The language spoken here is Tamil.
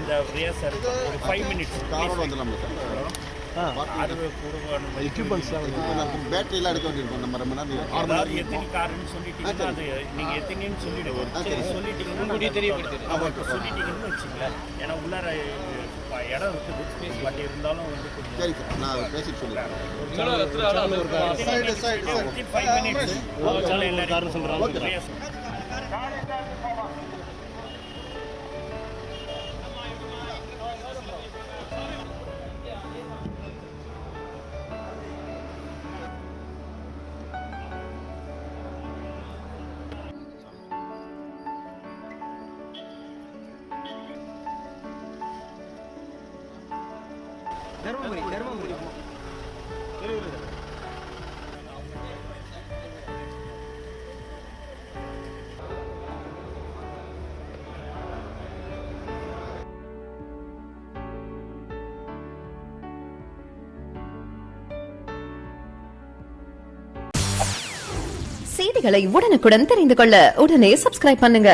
இந்த ரியாசர் ஒரு 5 மினிட்ஸ் காரோட வந்துடலாம் அது கூடுவான பேட்டரி எல்லாம் எடுக்க வேண்டியிருக்கும் நம்ம ரொம்ப நேரம் அதாவது எத்தனை காருன்னு சொல்லிட்டீங்கன்னா அது நீங்கள் எத்தனைன்னு சொல்லிடுவோம் சொல்லிட்டீங்கன்னா சொல்லிட்டீங்கன்னு வச்சுங்களேன். ஏன்னா உள்ளார இடம் இருக்குது, பட் இருந்தாலும் வந்து கொஞ்சம் சரி சார், நான் பேசிட்டு சொல்லிடுறேன். 5 மினிட்ஸ் எல்லாரும் சொல்கிறாங்க. தர்மபுரி செய்திகளை உடனுக்குடன் தெரிந்து கொள்ள உடனே சப்ஸ்கிரைப் பண்ணுங்க.